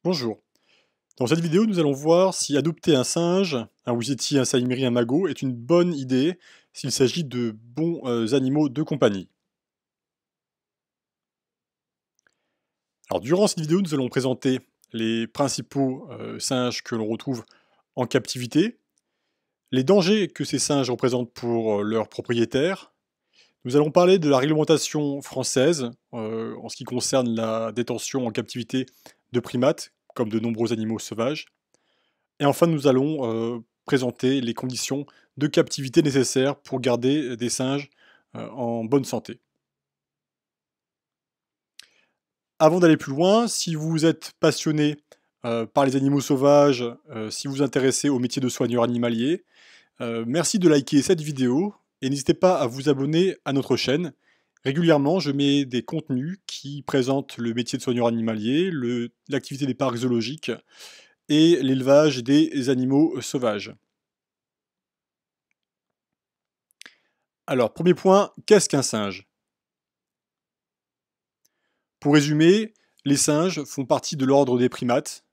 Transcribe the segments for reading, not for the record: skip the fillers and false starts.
Bonjour. Dans cette vidéo, nous allons voir si adopter un singe, un Wiziti, un Saïmiri, un Magot est une bonne idée s'il s'agit de bons animaux de compagnie. Alors, durant cette vidéo, nous allons présenter les principaux singes que l'on retrouve en captivité, les dangers que ces singes représentent pour leurs propriétaires. Nous allons parler de la réglementation française en ce qui concerne la détention en captivité de primates, comme de nombreux animaux sauvages. Et enfin, nous allons présenter les conditions de captivité nécessaires pour garder des singes en bonne santé. Avant d'aller plus loin, si vous êtes passionné par les animaux sauvages, si vous vous intéressez au métier de soigneur animalier, merci de liker cette vidéo et n'hésitez pas à vous abonner à notre chaîne. Régulièrement, je mets des contenus qui présentent le métier de soigneur animalier, l'activité des parcs zoologiques et l'élevage des animaux sauvages. Alors, premier point, qu'est-ce qu'un singe? Pour résumer, les singes font partie de l'ordre des primates.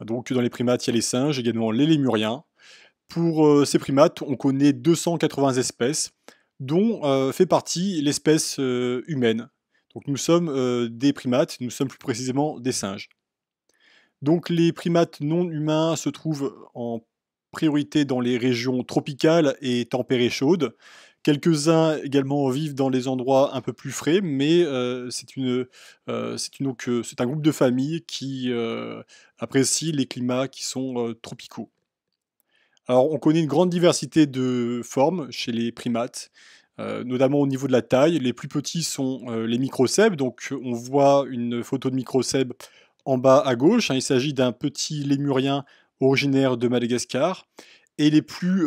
Donc dans les primates, il y a les singes, également les lémuriens. Pour ces primates, on connaît 280 espèces, dont fait partie l'espèce humaine. Donc nous sommes des primates, nous sommes plus précisément des singes. Donc les primates non humains se trouvent en priorité dans les régions tropicales et tempérées chaudes. Quelques-uns également vivent dans les endroits un peu plus frais, mais c'est un groupe de familles qui apprécie les climats qui sont tropicaux. Alors on connaît une grande diversité de formes chez les primates, notamment au niveau de la taille. Les plus petits sont les microcèbes, donc on voit une photo de microcèbe en bas à gauche, hein. Il s'agit d'un petit lémurien originaire de Madagascar. Et les plus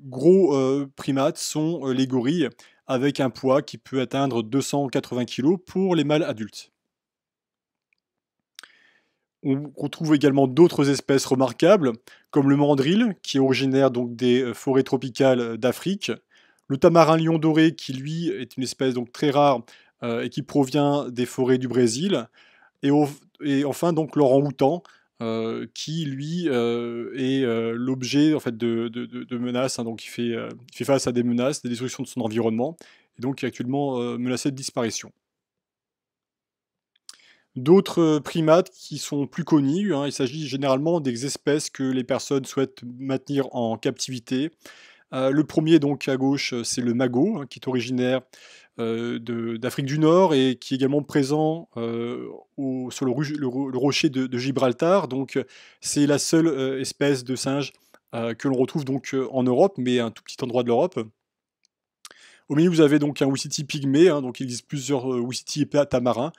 gros primates sont les gorilles, avec un poids qui peut atteindre 280 kg pour les mâles adultes. On retrouve également d'autres espèces remarquables, comme le mandrill, qui est originaire donc des forêts tropicales d'Afrique, le tamarin lion doré, qui lui est une espèce donc très rare et qui provient des forêts du Brésil, et, et enfin donc l'orang-outan, qui lui est l'objet en fait de menaces, hein. Donc il fait face à des menaces, des destructions de son environnement, et donc est actuellement menacé de disparition. D'autres primates qui sont plus connus, hein, il s'agit généralement des espèces que les personnes souhaitent maintenir en captivité. Le premier donc à gauche, c'est le magot, hein, qui est originaire, d'Afrique du Nord et qui est également présent, sur le rocher de Gibraltar. Donc, c'est la seule, espèce de singe, que l'on retrouve donc, en Europe, mais un tout petit endroit de l'Europe. Au milieu, vous avez donc un Ouistiti pygmée, hein, donc il existe plusieurs, Ouistiti épais tamarins,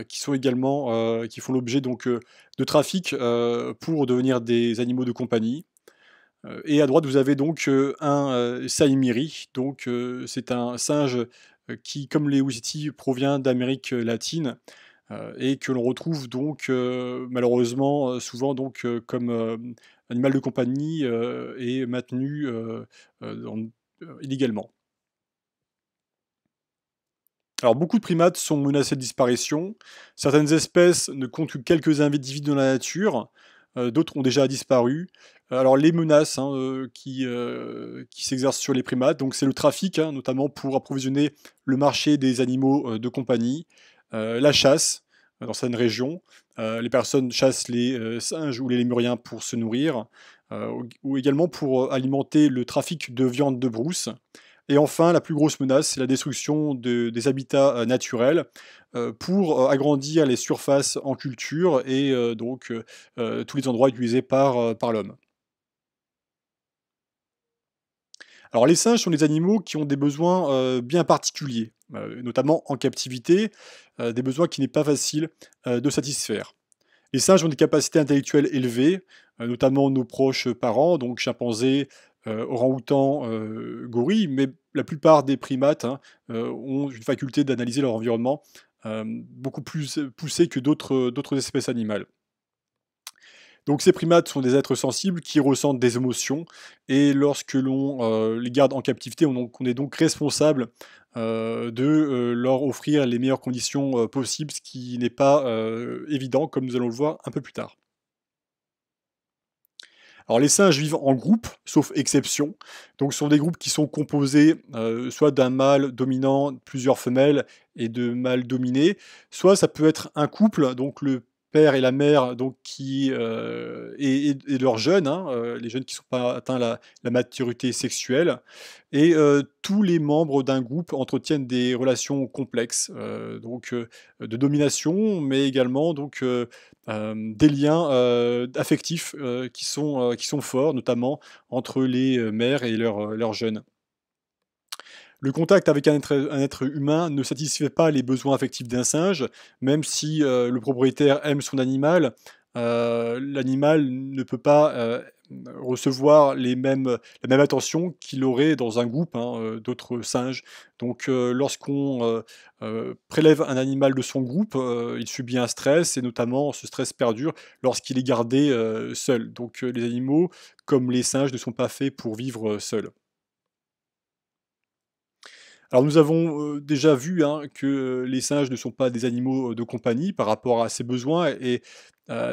qui sont également, qui font l'objet donc, de trafic, pour devenir des animaux de compagnie. Et à droite, vous avez donc, un, Saïmiri, donc, c'est un singe, qui, comme les Ouistiti, provient d'Amérique latine, et que l'on retrouve donc, malheureusement, souvent donc, comme, animal de compagnie, et maintenu, illégalement. Alors, beaucoup de primates sont menacés de disparition. Certaines espèces ne comptent que quelques individus dans la nature, d'autres ont déjà disparu. Alors, les menaces, hein, qui s'exercent sur les primates, donc c'est le trafic, hein, notamment pour approvisionner le marché des animaux de compagnie, la chasse dans certaines régions. Les personnes chassent les singes ou les lémuriens pour se nourrir, ou également pour alimenter le trafic de viande de brousse. Et enfin, la plus grosse menace, c'est la destruction des habitats naturels pour agrandir les surfaces en culture et tous les endroits utilisés par l'homme. Alors les singes sont des animaux qui ont des besoins bien particuliers, notamment en captivité, des besoins qui n'est pas facile de satisfaire. Les singes ont des capacités intellectuelles élevées, notamment nos proches parents, donc chimpanzés, orang-outans, gorilles, mais la plupart des primates, hein, ont une faculté d'analyser leur environnement, beaucoup plus poussée que d'autres espèces animales. Donc ces primates sont des êtres sensibles qui ressentent des émotions et lorsque l'on, les garde en captivité, on est donc responsable, de, leur offrir les meilleures conditions, possibles, ce qui n'est pas, évident comme nous allons le voir un peu plus tard. Alors les singes vivent en groupe, sauf exception. Donc ce sont des groupes qui sont composés, soit d'un mâle dominant, plusieurs femelles et de mâles dominés, soit ça peut être un couple, donc le père et la mère donc qui, et leurs jeunes, hein, les jeunes qui ne sont pas atteints la maturité sexuelle et tous les membres d'un groupe entretiennent des relations complexes, de domination, mais également des liens, affectifs, qui sont forts, notamment entre les, mères et leurs jeunes. Le contact avec un être humain ne satisfait pas les besoins affectifs d'un singe, même si, le propriétaire aime son animal, l'animal ne peut pas, recevoir la même attention qu'il aurait dans un groupe, hein, d'autres singes. Lorsqu'on, prélève un animal de son groupe, il subit un stress et notamment ce stress perdure lorsqu'il est gardé, seul. Les animaux, comme les singes, ne sont pas faits pour vivre, seuls. Alors nous avons, déjà vu, hein, que, les singes ne sont pas des animaux, de compagnie par rapport à ces besoins et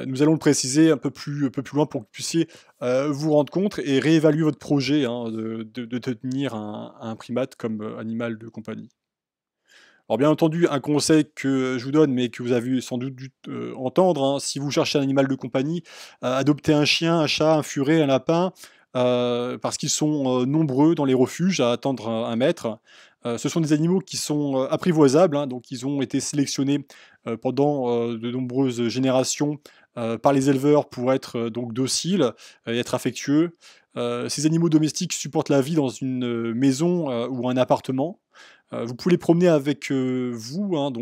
nous allons le préciser un peu plus loin pour que vous puissiez, vous rendre compte et réévaluer votre projet, hein, de tenir un primate comme, animal de compagnie. Alors bien entendu, un conseil que je vous donne, mais que vous avez sans doute dû entendre, hein, si vous cherchez un animal de compagnie, adoptez un chien, un chat, un furet, un lapin, parce qu'ils sont, nombreux dans les refuges à attendre un maître. Ce sont des animaux qui sont, apprivoisables, hein, donc ils ont été sélectionnés, pendant, de nombreuses générations, par les éleveurs pour être, donc dociles et être affectueux. Ces animaux domestiques supportent la vie dans une, maison, ou un appartement. Vous pouvez les promener avec, vous, hein,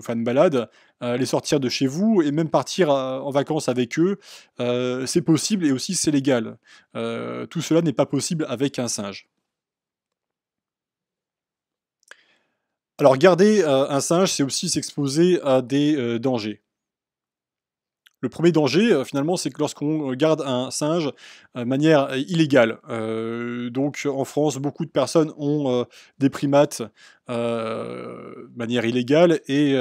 faire une balade, les sortir de chez vous et même partir, en vacances avec eux, c'est possible et aussi c'est légal. Tout cela n'est pas possible avec un singe. Alors garder, un singe, c'est aussi s'exposer à des, dangers. Le premier danger, finalement, c'est que lorsqu'on, garde un singe, de manière, illégale, en France, beaucoup de personnes ont, des primates, de manière illégale et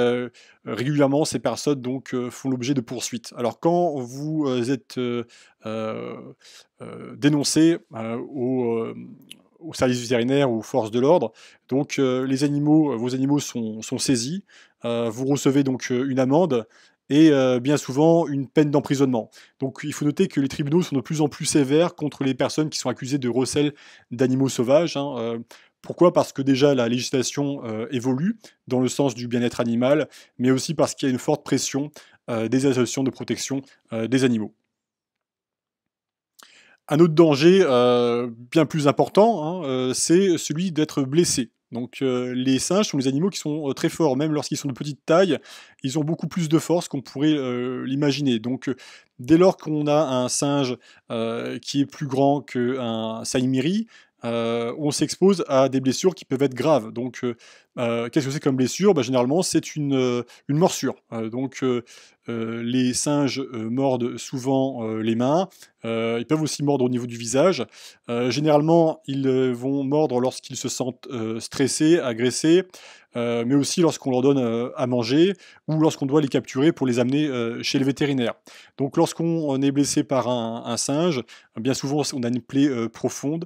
régulièrement ces personnes font l'objet de poursuites. Alors quand vous, êtes, heu dénoncé, au service vétérinaire ou aux forces de l'ordre, vos animaux sont saisis, vous recevez une amende et bien souvent une peine d'emprisonnement. Donc il faut noter que les tribunaux sont de plus en plus sévères contre les personnes qui sont accusées de recel d'animaux sauvages, hein, pourquoi? Parce que déjà la législation, évolue dans le sens du bien-être animal, mais aussi parce qu'il y a une forte pression, des associations de protection, des animaux. Un autre danger, bien plus important, hein, c'est celui d'être blessé. Les singes sont des animaux qui sont, très forts, même lorsqu'ils sont de petite taille, ils ont beaucoup plus de force qu'on pourrait, l'imaginer. Dès lors qu'on a un singe, qui est plus grand qu'un saïmiri, on s'expose à des blessures qui peuvent être graves. Qu'est-ce que c'est comme blessure? Bah, généralement, c'est une morsure. Les singes, mordent souvent, les mains, ils peuvent aussi mordre au niveau du visage. Généralement, ils, vont mordre lorsqu'ils se sentent, stressés, agressés, mais aussi lorsqu'on leur donne, à manger ou lorsqu'on doit les capturer pour les amener, chez le vétérinaire. Lorsqu'on est blessé par un singe, bien souvent on a une plaie, profonde,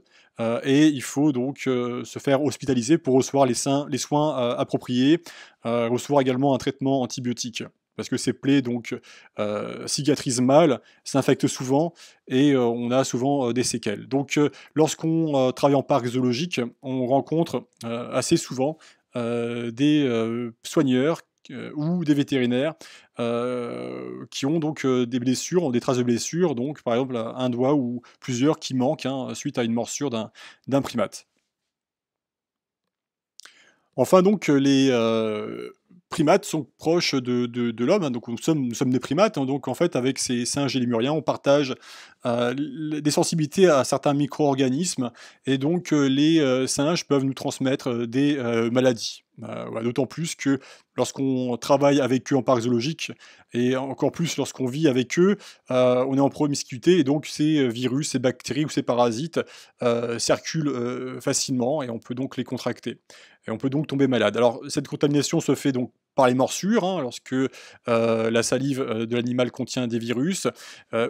et il faut se faire hospitaliser pour recevoir les soins, appropriés, recevoir également un traitement antibiotique. Parce que ces plaies cicatrisent mal, s'infectent souvent et on a souvent, des séquelles. Lorsqu'on, travaille en parc zoologique, on rencontre, assez souvent, des, soigneurs ou des vétérinaires, qui ont des blessures, ont des traces de blessures, donc par exemple, un doigt ou plusieurs qui manquent, hein, suite à une morsure d'un primate. Enfin les, primates sont proches de l'homme, hein, donc nous sommes des primates, hein, donc en fait avec ces singes et lémuriens, on partage, des sensibilités à certains micro-organismes et les, singes peuvent nous transmettre, des, maladies. Voilà, d'autant plus que lorsqu'on travaille avec eux en parc zoologique et encore plus lorsqu'on vit avec eux, on est en promiscuité et donc ces, virus, ces bactéries ou ces parasites, circulent, facilement et on peut donc les contracter et on peut donc tomber malade. Alors cette contamination se fait donc par les morsures, hein, lorsque, la salive, de l'animal contient des virus,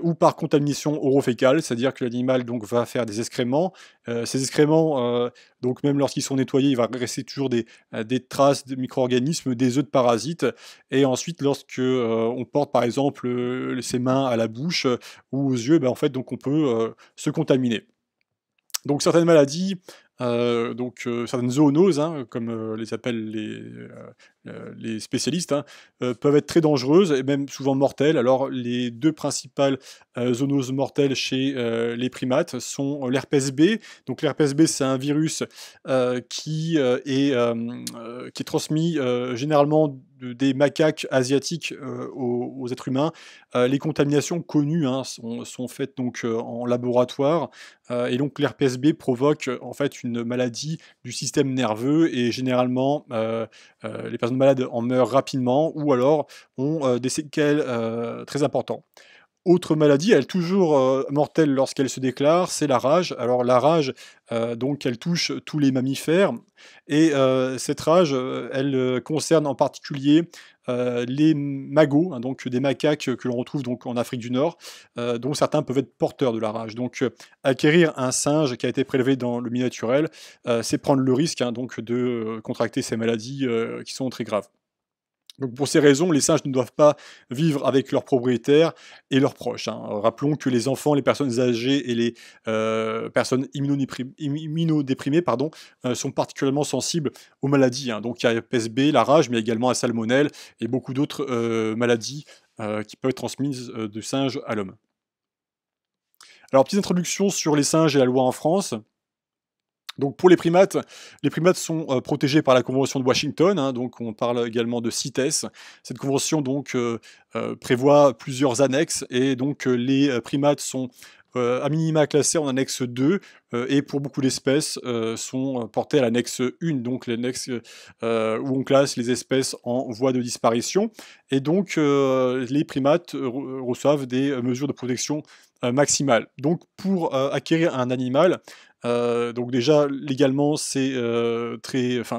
ou par contamination orofécale, c'est-à-dire que l'animal donc va faire des excréments. Ces excréments, donc même lorsqu'ils sont nettoyés, il va rester toujours des traces de micro-organismes, des œufs de parasites et ensuite lorsque, on porte par exemple, ses mains à la bouche, ou aux yeux, bah, en fait donc on peut, se contaminer. Donc certaines maladies, certaines zoonoses, hein, comme, les appellent les spécialistes, hein, peuvent être très dangereuses et même souvent mortelles. Alors les 2 principales, zoonoses mortelles chez, les primates sont l'herpès B. Donc l'herpès B, c'est un virus, qui est transmis, généralement des macaques asiatiques, aux êtres humains. Les contaminations connues, hein, sont faites donc, en laboratoire. Et donc l'herpès B provoque, en fait une maladie du système nerveux et généralement, les personnes malades en meurent rapidement ou alors ont, des séquelles, très importants. Autre maladie, elle toujours, mortelle lorsqu'elle se déclare, c'est la rage. Alors la rage, donc elle touche tous les mammifères et cette rage, elle, concerne en particulier, les magos, hein, donc des macaques, que l'on retrouve donc en Afrique du Nord, dont certains peuvent être porteurs de la rage. Donc acquérir un singe qui a été prélevé dans le milieu naturel, c'est prendre le risque, hein, donc de, contracter ces maladies, qui sont très graves. Donc pour ces raisons, les singes ne doivent pas vivre avec leurs propriétaires et leurs proches, hein. Rappelons que les enfants, les personnes âgées et les, personnes immunodéprimées, pardon, sont particulièrement sensibles aux maladies, hein. Donc il y a herpès B, la rage, mais également la salmonelle et beaucoup d'autres, maladies, qui peuvent être transmises, de singe à l'homme. Alors petite introduction sur les singes et la loi en France. Donc pour les primates sont, protégés par la convention de Washington, hein, donc on parle également de CITES. Cette convention donc, prévoit plusieurs annexes et donc, les, primates sont, à minima classés en annexe 2, et pour beaucoup d'espèces, sont, portés à l'annexe 1, donc l'annexe, où on classe les espèces en voie de disparition et donc, les primates, reçoivent des, mesures de protection, maximales. Donc pour, acquérir un animal, donc déjà légalement c'est,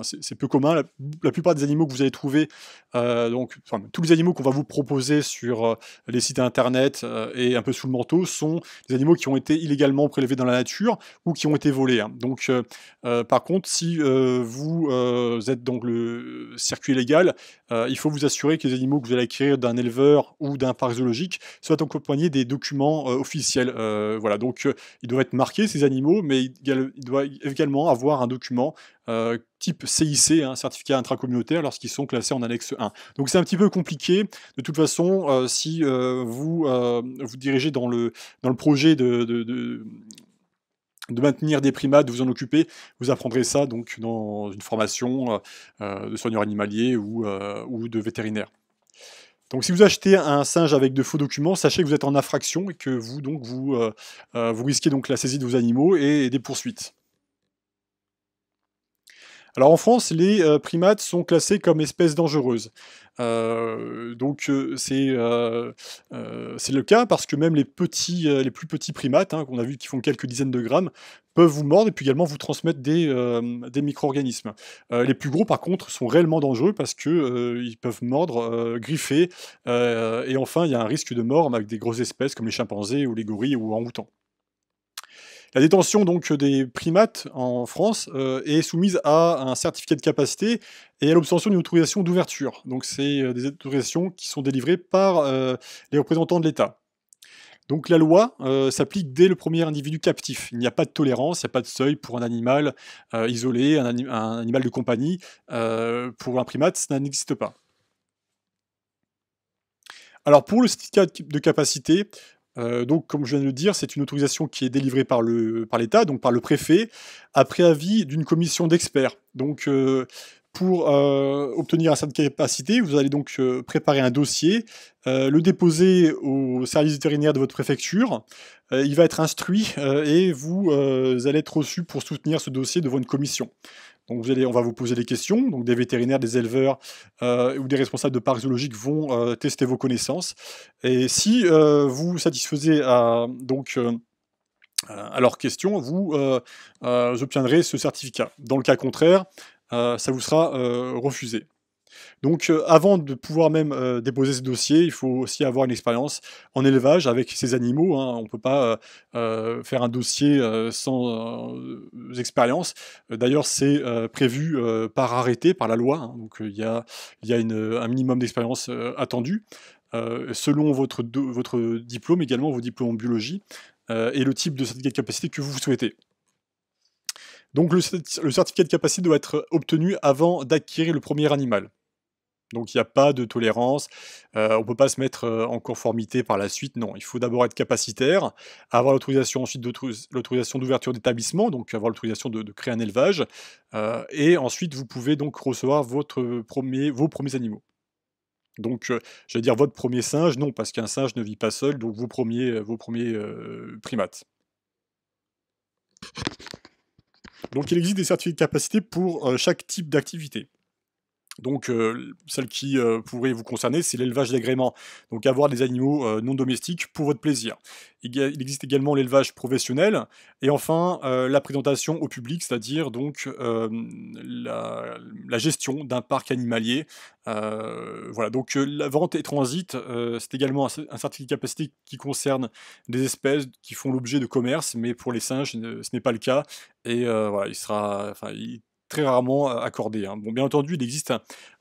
c'est peu commun. La plupart des animaux que vous allez trouver, tous les animaux qu'on va vous proposer sur, les sites internet, et un peu sous le manteau sont des animaux qui ont été illégalement prélevés dans la nature ou qui ont été volés, hein. Donc par contre si, vous, êtes dans le circuit légal, il faut vous assurer que les animaux que vous allez acquérir d'un éleveur ou d'un parc zoologique soient accompagnés des documents, officiels. Voilà donc ils doivent être marqués ces animaux, mais il doit également avoir un document, type CIC, hein, certificat intracommunautaire, lorsqu'ils sont classés en annexe 1. Donc c'est un petit peu compliqué. De toute façon, si, vous, vous dirigez dans le projet de maintenir des primates, de vous en occuper, vous apprendrez ça donc dans une formation, de soigneur animalier ou de vétérinaire. Donc si vous achetez un singe avec de faux documents, sachez que vous êtes en infraction et que vous donc vous risquez donc la saisie de vos animaux et des poursuites. Alors en France, les, primates sont classés comme espèces dangereuses. C'est le cas parce que même les plus petits primates, hein, qu'on a vu qui font quelques dizaines de grammes, peuvent vous mordre et puis également vous transmettre des micro-organismes. Les plus gros par contre sont réellement dangereux parce que, ils peuvent mordre, griffer, et enfin il y a un risque de mort avec des grosses espèces comme les chimpanzés ou les gorilles ou orang-outans. La détention donc des primates en France, est soumise à un certificat de capacité et à l'obtention d'une autorisation d'ouverture. Donc c'est, des autorisations qui sont délivrées par, les représentants de l'État. Donc la loi, s'applique dès le premier individu captif. Il n'y a pas de tolérance, il n'y a pas de seuil pour un animal, isolé, un animal de compagnie. Pour un primate, ça n'existe pas. Alors pour le certificat de capacité, donc comme je viens de le dire, c'est une autorisation qui est délivrée par l'État, donc par le préfet, après avis d'une commission d'experts. Donc, pour, obtenir un certificat de capacité, vous allez donc, préparer un dossier, le déposer au service vétérinaire de votre préfecture, il va être instruit, et vous, allez être reçu pour soutenir ce dossier devant une commission. Donc on va vous poser des questions, donc des vétérinaires, des éleveurs, ou des responsables de parcs zoologiques vont, tester vos connaissances et si, vous satisfaisez à leurs questions, vous, obtiendrez ce certificat. Dans le cas contraire, ça vous sera, refusé. Donc, avant de pouvoir même, déposer ce dossier, il faut aussi avoir une expérience en élevage avec ces animaux, hein. On ne peut pas, faire un dossier, sans, expérience. D'ailleurs, c'est, prévu, par arrêté, par la loi, hein. Donc, il y a un minimum d'expérience, attendu, selon votre diplôme également, vos diplômes en biologie, et le type de certificat de capacité que vous souhaitez. Donc le certificat de capacité doit être obtenu avant d'acquérir le premier animal. Donc il n'y a pas de tolérance, on ne peut pas se mettre, en conformité par la suite, non. Il faut d'abord être capacitaire, avoir l'autorisation ensuite l'autorisation d'ouverture d'établissement, donc avoir l'autorisation de créer un élevage, et ensuite vous pouvez donc recevoir vos premiers animaux. Donc, j'allais dire votre premier singe, non, parce qu'un singe ne vit pas seul, donc vos premiers primates. Donc il existe des certificats de capacité pour, chaque type d'activité. Donc, celle qui, pourrait vous concerner, c'est l'élevage d'agrément. Donc avoir des animaux, non domestiques pour votre plaisir. Il existe également l'élevage professionnel et enfin, la présentation au public, c'est-à-dire donc, la gestion d'un parc animalier. Voilà, donc, la vente et transit, c'est également un certificat de capacité qui concerne des espèces qui font l'objet de commerce, mais pour les singes, ce n'est pas le cas et voilà, il est très rarement, accordé, hein. Bon, bien entendu, il existe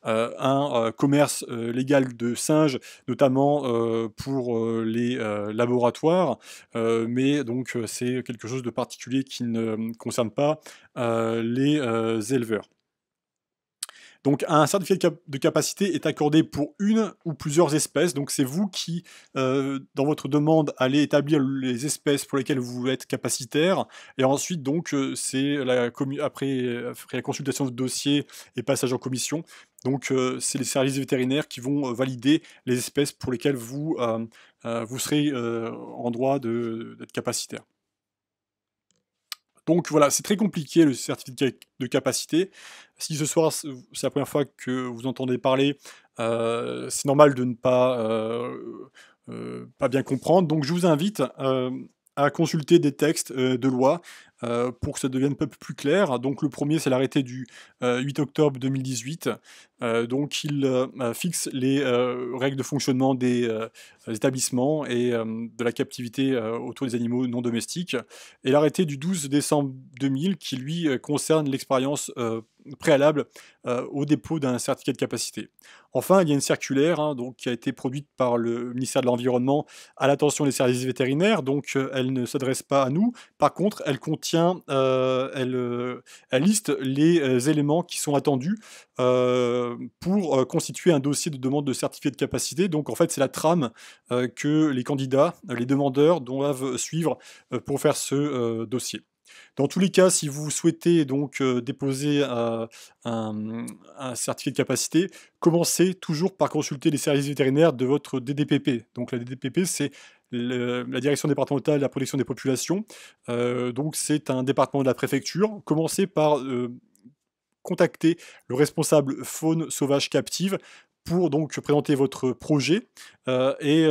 un commerce, légal de singes, notamment, pour, les, laboratoires, mais donc, c'est quelque chose de particulier qui ne, concerne pas, les, éleveurs. Donc un certificat de capacité est accordé pour une ou plusieurs espèces, donc c'est vous qui, dans votre demande, allez établir les espèces pour lesquelles vous êtes capacitaire et ensuite donc, c'est la commu après la consultation de dossier et passage en commission, donc, c'est les services vétérinaires qui vont, valider les espèces pour lesquelles vous serez, en droit d'être capacitaire. Donc voilà, c'est très compliqué le certificat de capacité. Si ce soir, c'est la première fois que vous entendez parler, c'est normal de ne pas bien comprendre. Donc je vous invite, à consulter des textes, de loi, pour que ça devienne un peu plus clair. Donc le premier, c'est l'arrêté du, 8 octobre 2018. Donc il, fixe les, règles de fonctionnement des établissements et de la captivité, autour des animaux non domestiques et l'arrêté du 12 décembre 2000 qui lui, concerne l'expérience, préalable, au dépôt d'un certificat de capacité. Enfin, il y a une circulaire, hein, donc qui a été produite par le ministère de l'Environnement à l'attention des services vétérinaires, donc elle ne s'adresse pas à nous. Par contre, elle contient, elle liste les, éléments qui sont attendus, pour, constituer un dossier de demande de certificat de capacité. Donc en fait, c'est la trame, que les candidats, les demandeurs doivent suivre, pour faire ce, dossier. Dans tous les cas, si vous souhaitez donc, déposer, un certificat de capacité, commencez toujours par consulter les services vétérinaires de votre DDPP. Donc la DDPP, c'est la Direction départementale de la protection des populations, donc c'est un département de la préfecture. Commencez par, contacter le responsable faune sauvage captive pour donc présenter votre projet, et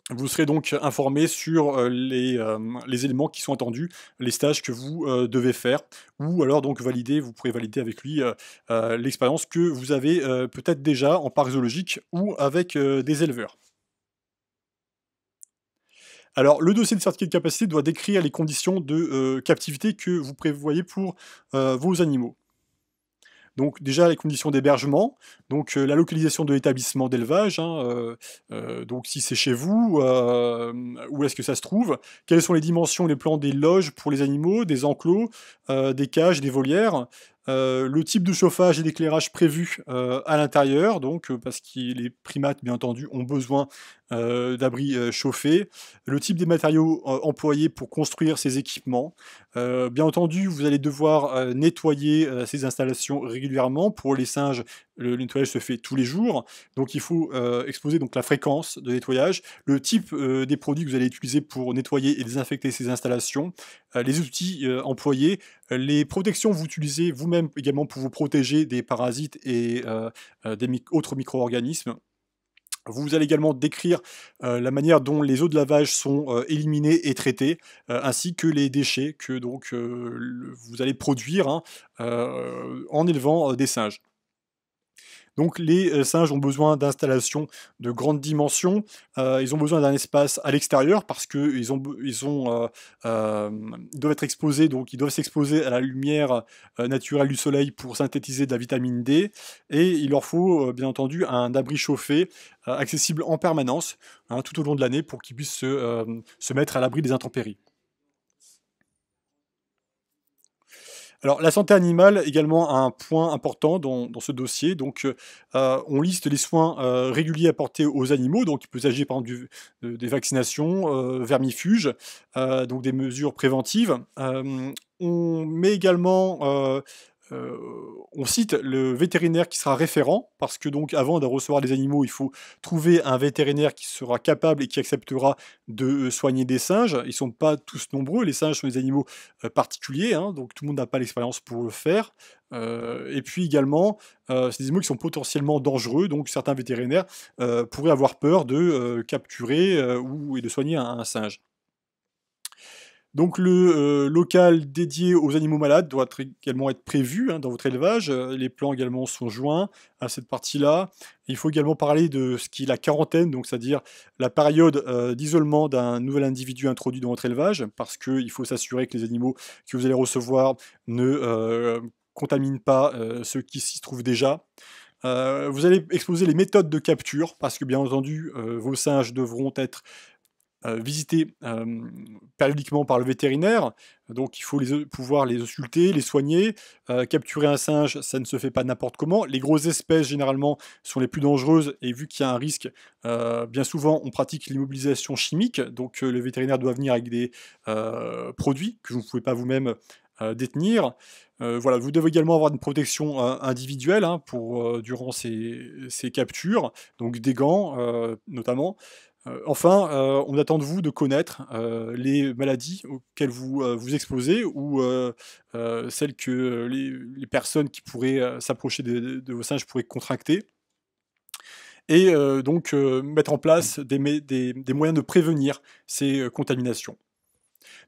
vous serez donc informé sur, les éléments qui sont attendus, les stages que vous, devez faire ou alors donc vous pourrez valider avec lui, l'expérience que vous avez, peut-être déjà en parc zoologique ou avec, des éleveurs. Alors le dossier de certificat de capacité doit décrire les conditions de, captivité que vous prévoyez pour, vos animaux. Donc déjà les conditions d'hébergement, donc la localisation de l'établissement d'élevage, hein, donc si c'est chez vous, où est-ce que ça se trouve? Quelles sont les dimensions, les plans des loges pour les animaux, des enclos, des cages, des volières? Le type de chauffage et d'éclairage prévu, à l'intérieur, donc parce que les primates, bien entendu, ont besoin, d'abris, chauffés. Le type des matériaux, employés pour construire ces équipements. Bien entendu, vous allez devoir, nettoyer, ces installations régulièrement. Pour les singes, le nettoyage se fait tous les jours, donc il faut, exposer donc la fréquence de nettoyage, le type, des produits que vous allez utiliser pour nettoyer et désinfecter ces installations, les outils, employés, les protections que vous utilisez vous-même également pour vous protéger des parasites et des autres micro-organismes. Vous allez également décrire, la manière dont les eaux de lavage sont, éliminées et traitées, ainsi que les déchets que donc, vous allez produire, hein, en élevant, des singes. Donc les singes ont besoin d'installations de grandes dimensions, ils ont besoin d'un espace à l'extérieur parce ils doivent être exposés, donc ils doivent s'exposer à la lumière naturelle du soleil pour synthétiser de la vitamine D, et il leur faut bien entendu un abri chauffé accessible en permanence, hein, tout au long de l'année pour qu'ils puissent se mettre à l'abri des intempéries. Alors, la santé animale, également un point important dans ce dossier. Donc, on liste les soins, réguliers apportés aux animaux. Donc, il peut s'agir, par exemple, des vaccinations, vermifuges, donc des mesures préventives. On met également, heu, on cite le vétérinaire qui sera référent, parce que donc avant de recevoir des animaux, il faut trouver un vétérinaire qui sera capable et qui acceptera de, soigner des singes. Ils sont pas tous nombreux, les singes sont des animaux, particuliers, hein, donc tout le monde n'a pas l'expérience pour le faire. Et puis également, c'est des animaux qui sont potentiellement dangereux, donc certains vétérinaires, pourraient avoir peur de, capturer, ou et de soigner un singe. Donc le, local dédié aux animaux malades doit également être prévu, hein, dans votre élevage. Les plans également sont joints à cette partie-là. Il faut également parler de ce qui est la quarantaine, donc c'est-à-dire la période, d'isolement d'un nouvel individu introduit dans votre élevage, parce qu'il faut s'assurer que les animaux que vous allez recevoir ne, contaminent pas, ceux qui s'y trouvent déjà. Vous allez exposer les méthodes de capture, parce que bien entendu, vos singes devront être visités, périodiquement par le vétérinaire, donc il faut pouvoir les ausculter, les soigner. Capturer un singe, ça ne se fait pas n'importe comment. Les grosses espèces, généralement, sont les plus dangereuses et vu qu'il y a un risque, bien souvent, on pratique l'immobilisation chimique, donc le vétérinaire doit venir avec des, produits que vous ne pouvez pas vous-même, détenir. Voilà, vous devez également avoir une protection, individuelle, hein, pour, durant ces captures, donc des gants, notamment. Enfin, on attend de vous de connaître, les maladies auxquelles vous, vous exposez ou celles que les personnes qui pourraient, s'approcher de vos singes pourraient contracter, et donc mettre en place des moyens de prévenir ces, contaminations.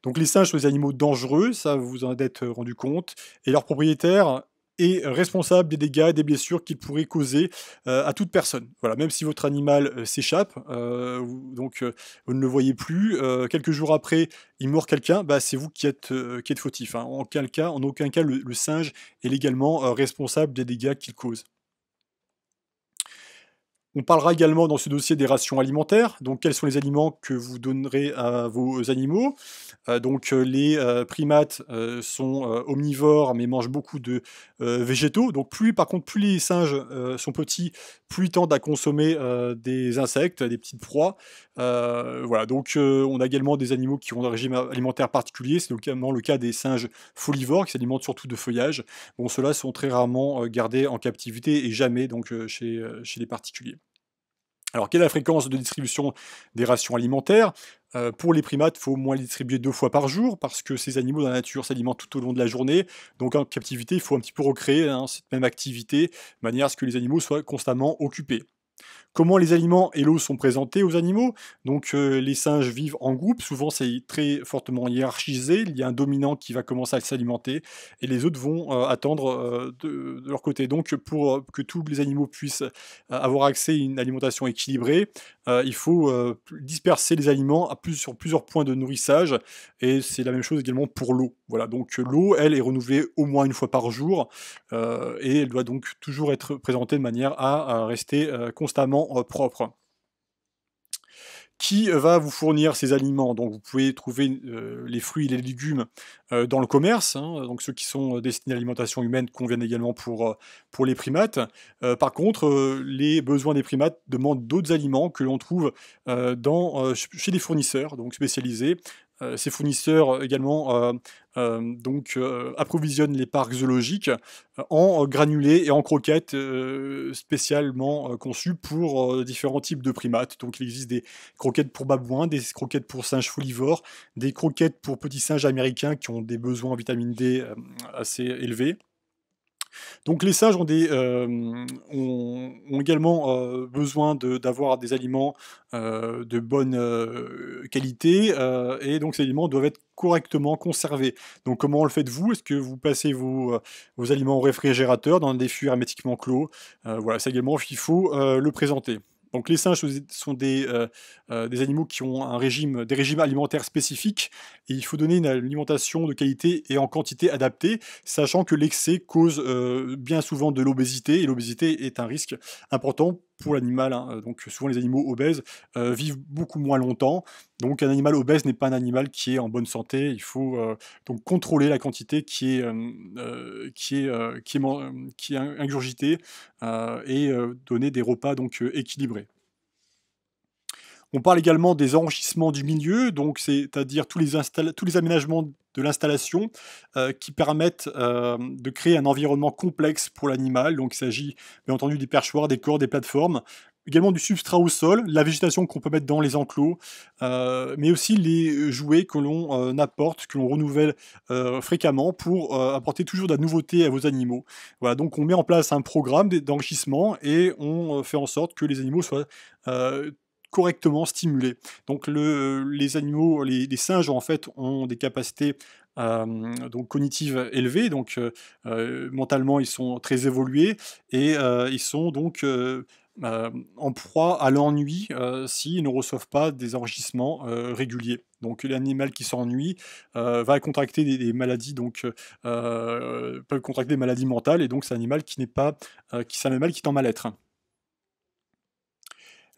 Donc les singes sont des animaux dangereux, ça vous vous en êtes rendu compte, et leur propriétaire est responsable des dégâts et des blessures qu'il pourrait causer, à toute personne. Voilà, même si votre animal, s'échappe, vous ne le voyez plus, quelques jours après, il mord quelqu'un, bah, c'est vous qui êtes fautif, hein. En aucun cas le singe est légalement, responsable des dégâts qu'il cause. On parlera également dans ce dossier des rations alimentaires, donc quels sont les aliments que vous donnerez à vos animaux. Les, primates, sont, omnivores, mais mangent beaucoup de, végétaux. Donc plus les singes, sont petits, plus ils tendent à consommer, des insectes, des petites proies. Voilà, on a également des animaux qui ont un régime alimentaire particulier, c'est notamment le cas des singes folivores qui s'alimentent surtout de feuillage. Bon, ceux-là sont très rarement, gardés en captivité et jamais donc, chez les particuliers. Alors, quelle est la fréquence de distribution des rations alimentaires? Pour les primates, il faut au moins les distribuer 2 fois par jour parce que ces animaux dans la nature s'alimentent tout au long de la journée. Donc en captivité, il faut un petit peu recréer, hein, cette même activité, de manière à ce que les animaux soient constamment occupés. Comment les aliments et l'eau sont présentés aux animaux? Donc, les singes vivent en groupe, souvent c'est très fortement hiérarchisé. Il y a un dominant qui va commencer à s'alimenter et les autres vont, attendre, de leur côté. Donc pour, que tous les animaux puissent, avoir accès à une alimentation équilibrée, il faut, disperser les aliments sur plusieurs points de nourrissage, et c'est la même chose également pour l'eau. Voilà, donc l'eau, elle, est renouvelée au moins une fois par jour, et elle doit donc toujours être présentée de manière à rester, constamment, propre. Qui va vous fournir ces aliments? Donc vous pouvez trouver, les fruits et les légumes, dans le commerce, hein, donc ceux qui sont, destinés à l'alimentation humaine conviennent également pour les primates. Par contre, les besoins des primates demandent d'autres aliments que l'on trouve, chez des fournisseurs donc spécialisés. Ces fournisseurs également, approvisionnent les parcs zoologiques, en granulés et en croquettes, spécialement, conçues pour, différents types de primates. Donc il existe des croquettes pour babouins, des croquettes pour singes folivores, des croquettes pour petits singes américains qui ont des besoins en vitamine D, assez élevés. Donc les singes ont également, besoin d'avoir des aliments, de bonne, qualité, et donc ces aliments doivent être correctement conservés. Donc comment le faites-vous? Est-ce que vous passez vos aliments au réfrigérateur dans des fûts hermétiquement clos? Voilà, ça également, il faut, le présenter. Donc les singes sont des animaux qui ont des régimes alimentaires spécifiques, et il faut donner une alimentation de qualité et en quantité adaptée, sachant que l'excès cause, bien souvent de l'obésité, et l'obésité est un risque important pour l'animal, hein. Donc souvent les animaux obèses, vivent beaucoup moins longtemps. Donc un animal obèse n'est pas un animal qui est en bonne santé. Il faut, donc contrôler la quantité qui est ingurgitée, et donner des repas donc, équilibrés. On parle également des enrichissements du milieu, donc c'est-à-dire tous les aménagements de l'installation, qui permettent, de créer un environnement complexe pour l'animal. Donc il s'agit bien entendu des perchoirs, des cordes, des plateformes, également du substrat au sol, la végétation qu'on peut mettre dans les enclos, mais aussi les jouets que l'on, apporte, que l'on renouvelle, fréquemment pour, apporter toujours de la nouveauté à vos animaux. Voilà, donc on met en place un programme d'enrichissement, et on, fait en sorte que les animaux soient, correctement stimulés. Donc les animaux, les singes en fait ont des capacités, donc cognitives élevées, donc mentalement ils sont très évolués, et ils sont donc, en proie à l'ennui, s'ils ne reçoivent pas des enrichissements, réguliers. Donc l'animal qui s'ennuie, va contracter des maladies, donc peut contracter des maladies mentales, et donc c'est un animal qui n'est pas, c'est un animal qui est en mal-être.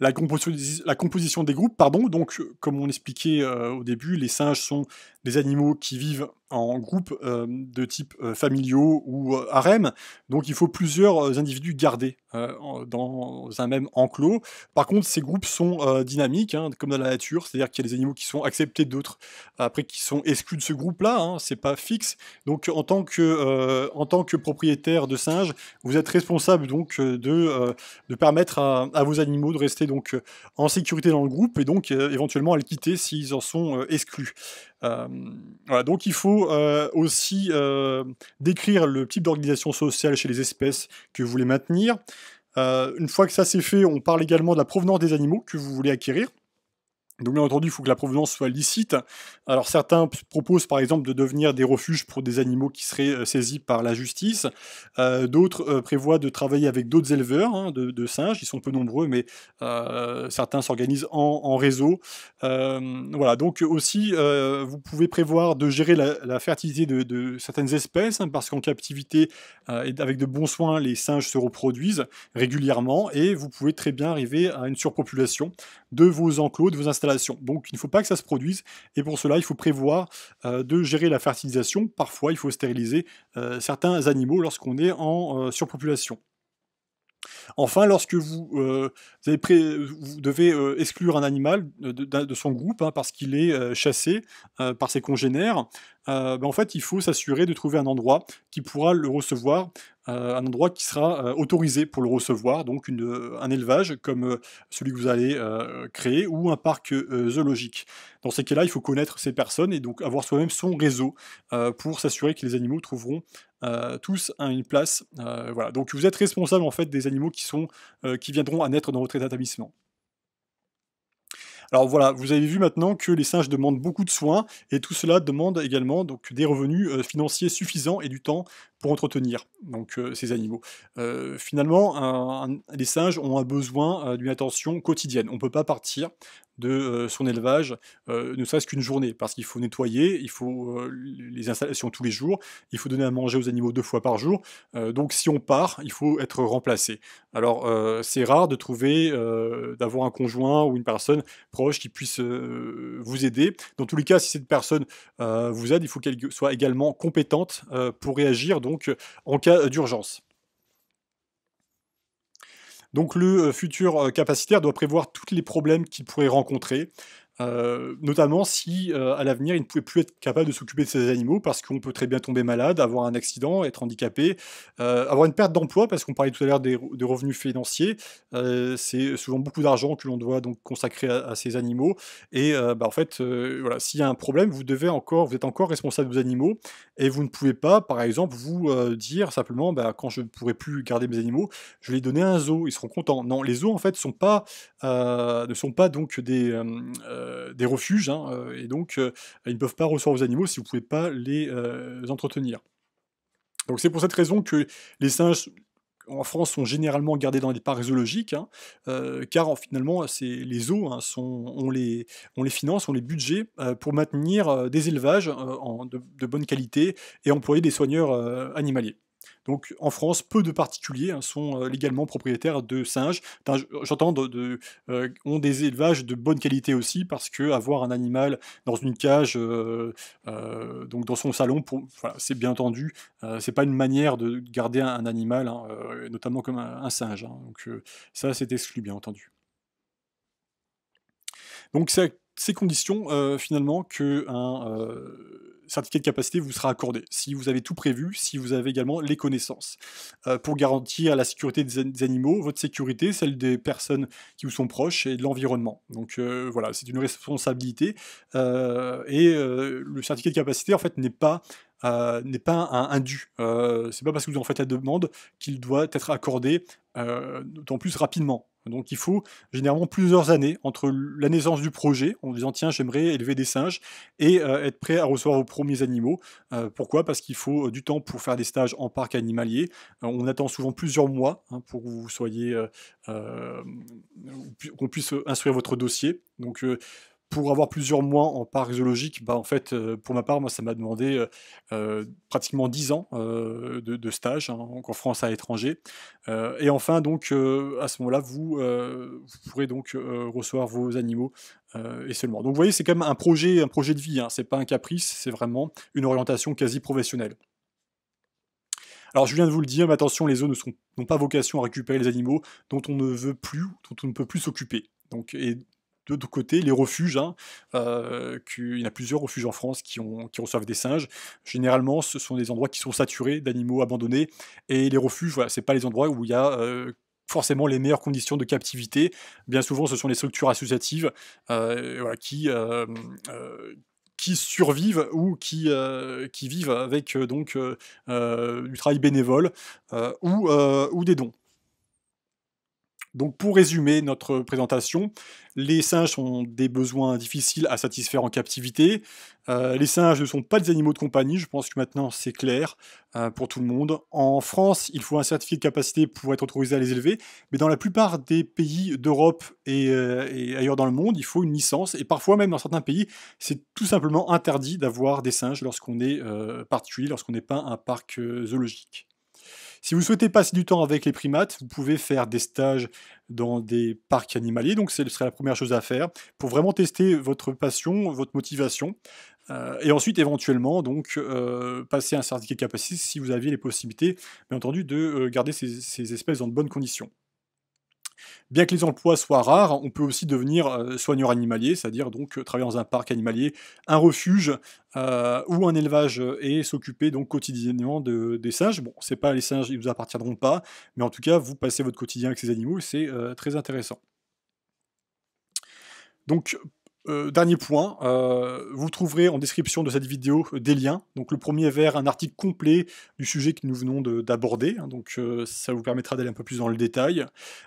La composition des groupes, pardon, donc comme on expliquait, au début, les singes sont des animaux qui vivent en groupe, de type, familiaux ou, harem. Donc il faut plusieurs, individus gardés, dans un même enclos. Par contre, ces groupes sont, dynamiques, hein, comme dans la nature, c'est-à-dire qu'il y a des animaux qui sont acceptés, d'autres après qui sont exclus de ce groupe-là, hein, c'est pas fixe. Donc en tant que propriétaire de singes, vous êtes responsable donc, de permettre à vos animaux de rester donc, en sécurité dans le groupe, et donc éventuellement à le quitter s'ils en sont, exclus. Voilà, donc il faut, aussi, décrire le type d'organisation sociale chez les espèces que vous voulez maintenir. Une fois que ça c'est fait, on parle également de la provenance des animaux que vous voulez acquérir. Donc bien entendu, il faut que la provenance soit licite. Alors certains proposent par exemple de devenir des refuges pour des animaux qui seraient, saisis par la justice. D'autres, prévoient de travailler avec d'autres éleveurs, hein, de singes. Ils sont peu nombreux, mais certains s'organisent en réseau. Voilà, donc aussi, vous pouvez prévoir de gérer la fertilité de certaines espèces, hein, parce qu'en captivité, et avec de bons soins, les singes se reproduisent régulièrement, et vous pouvez très bien arriver à une surpopulation de vos enclos, de vos installations. Donc il ne faut pas que ça se produise, et pour cela il faut prévoir, de gérer la fertilisation. Parfois il faut stériliser, certains animaux lorsqu'on est en, surpopulation. Enfin, lorsque vous devez, exclure un animal de son groupe, hein, parce qu'il est, chassé, par ses congénères, en fait, il faut s'assurer de trouver un endroit qui pourra le recevoir, un endroit qui sera, autorisé pour le recevoir, donc un élevage comme, celui que vous allez, créer, ou un parc, zoologique. Dans ces cas-là, il faut connaître ces personnes, et donc avoir soi-même son réseau, pour s'assurer que les animaux trouveront, tous une place, voilà. Donc vous êtes responsable en fait des animaux qui viendront à naître dans votre établissement. Alors voilà, vous avez vu maintenant que les singes demandent beaucoup de soins, et tout cela demande également donc des revenus, financiers suffisants, et du temps pour entretenir donc, ces animaux. Finalement, les singes ont un besoin, d'une attention quotidienne. On ne peut pas partir de, son élevage, ne serait-ce qu'une journée, parce qu'il faut nettoyer, il faut, les installations tous les jours, il faut donner à manger aux animaux 2 fois par jour, donc si on part, il faut être remplacé. Alors, c'est rare de trouver, d'avoir un conjoint ou une personne proche qui puisse, vous aider. Dans tous les cas, si cette personne, vous aide, il faut qu'elle soit également compétente, pour réagir donc, en cas d'urgence. Donc le, futur, capacitaire doit prévoir tous les problèmes qu'il pourrait rencontrer. notamment si, à l'avenir, il ne pouvait plus être capable de s'occuper de ces animaux parce qu'on peut très bien tomber malade, avoir un accident, être handicapé, avoir une perte d'emploi parce qu'on parlait tout à l'heure des revenus financiers. C'est souvent beaucoup d'argent que l'on doit donc consacrer à ces animaux et en fait, voilà, s'il y a un problème, vous êtes encore responsable des animaux et vous ne pouvez pas, par exemple, vous, dire simplement: «Bah, quand je ne pourrai plus garder mes animaux, je vais les donner à un zoo, ils seront contents». Non, les zoos, en fait, ne sont pas donc des refuges, hein, et donc ils ne peuvent pas recevoir vos animaux si vous ne pouvez pas les, entretenir. Donc c'est pour cette raison que les singes, en France, sont généralement gardés dans des parcs zoologiques, hein, car finalement, c'est les zoos, hein, on les finance, on les budgets, pour maintenir, des élevages, de bonne qualité et employer des soigneurs, animaliers. Donc en France, peu de particuliers, hein, sont, légalement propriétaires de singes. Enfin, j'entends ont des élevages de bonne qualité aussi parce que avoir un animal dans une cage, donc dans son salon voilà, c'est bien entendu, c'est pas une manière de garder un animal, hein, notamment comme un singe, hein, donc ça, c'est exclu, bien entendu. Donc c'est à ces conditions, finalement qu'un, certificat de capacité vous sera accordé. Si vous avez tout prévu, si vous avez également les connaissances. Pour garantir la sécurité des animaux, votre sécurité, celle des personnes qui vous sont proches et de l'environnement. Donc voilà, c'est une responsabilité, le certificat de capacité, en fait, n'est pas un dû. C'est pas parce que vous en faites la demande qu'il doit être accordé, d'autant plus rapidement. Donc il faut généralement plusieurs années entre la naissance du projet, en disant: «Tiens, j'aimerais élever des singes» et être prêt à recevoir vos premiers animaux. Pourquoi? Parce qu'il faut, du temps pour faire des stages en parc animalier. On attend souvent plusieurs mois, hein, pour que vous soyez, qu'on puisse, instruire votre dossier. Donc pour avoir plusieurs mois en parc zoologique, en fait, pour ma part, moi, ça m'a demandé, pratiquement 10 ans, de stage, hein, donc en France, à l'étranger. Et enfin donc, à ce moment-là, vous pourrez donc, recevoir vos animaux, et seulement. Donc vous voyez, c'est quand même un projet de vie, hein, c'est pas un caprice, c'est vraiment une orientation quasi professionnelle. Alors je viens de vous le dire, mais attention, les zoos n'ont pas vocation à récupérer les animaux dont on ne veut plus, dont on ne peut plus s'occuper. Donc et de l'autre côté, les refuges, hein, il y en a plusieurs refuges en France qui reçoivent des singes. Généralement, ce sont des endroits qui sont saturés d'animaux abandonnés et les refuges, voilà, c'est pas les endroits où il y a, forcément les meilleures conditions de captivité. Bien souvent, ce sont les structures associatives, voilà, qui survivent ou qui vivent avec, du travail bénévole, ou des dons. Donc pour résumer notre présentation, les singes ont des besoins difficiles à satisfaire en captivité. Les singes ne sont pas des animaux de compagnie, je pense que maintenant c'est clair, pour tout le monde. En France, il faut un certificat de capacité pour être autorisé à les élever, mais dans la plupart des pays d'Europe et ailleurs dans le monde, il faut une licence et parfois même dans certains pays, c'est tout simplement interdit d'avoir des singes lorsqu'on est, particulier, lorsqu'on n'est pas un parc, zoologique. Si vous souhaitez passer du temps avec les primates, vous pouvez faire des stages dans des parcs animaliers, donc ce serait la première chose à faire, pour vraiment tester votre passion, votre motivation, et ensuite éventuellement donc, passer un certificat de capacité si vous aviez les possibilités, bien entendu, de, garder ces espèces dans de bonnes conditions. Bien que les emplois soient rares, on peut aussi devenir, soigneur animalier, c'est-à-dire donc, travailler dans un parc animalier, un refuge, ou un élevage, et s'occuper donc quotidiennement des singes. Bon, c'est pas les singes, ils vous appartiendront pas, mais en tout cas, vous passez votre quotidien avec ces animaux et c'est, très intéressant. Donc, dernier point, vous trouverez en description de cette vidéo des liens. Donc le premier vers un article complet du sujet que nous venons d'aborder, hein, donc ça vous permettra d'aller un peu plus dans le détail.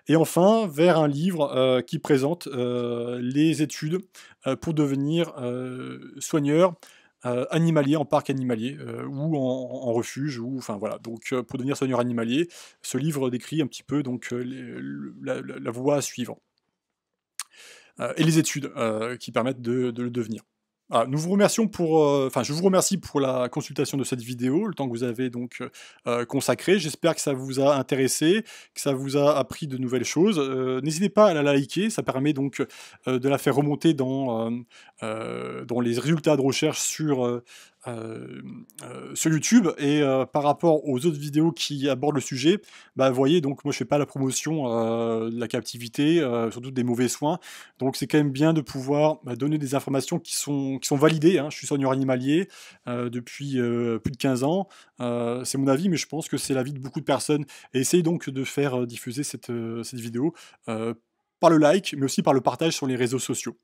Et enfin, vers un livre, qui présente, les études, pour devenir, soigneur, animalier en parc animalier, ou en refuge ou enfin voilà. Donc pour devenir soigneur animalier, ce livre décrit un petit peu donc, les le la voie à suivre. Et les études, qui permettent de le devenir. Voilà, nous vous remercions pour, enfin, je vous remercie pour la consultation de cette vidéo, le temps que vous avez donc, consacré. J'espère que ça vous a intéressé, que ça vous a appris de nouvelles choses. N'hésitez pas à la liker, ça permet donc, de la faire remonter dans les résultats de recherche sur YouTube et par rapport aux autres vidéos qui abordent le sujet, bah, vous voyez donc moi je fais pas la promotion, de la captivité, surtout des mauvais soins. Donc c'est quand même bien de pouvoir, bah, donner des informations qui sont validées, hein. Je suis soigneur animalier, depuis, plus de 15 ans. C'est mon avis, mais je pense que c'est l'avis de beaucoup de personnes et essaye donc de faire, diffuser cette vidéo, heu, par le like, mais aussi par le partage sur les réseaux sociaux.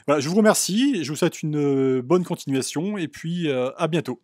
Voilà, je vous remercie, je vous souhaite une, bonne continuation et puis, à bientôt.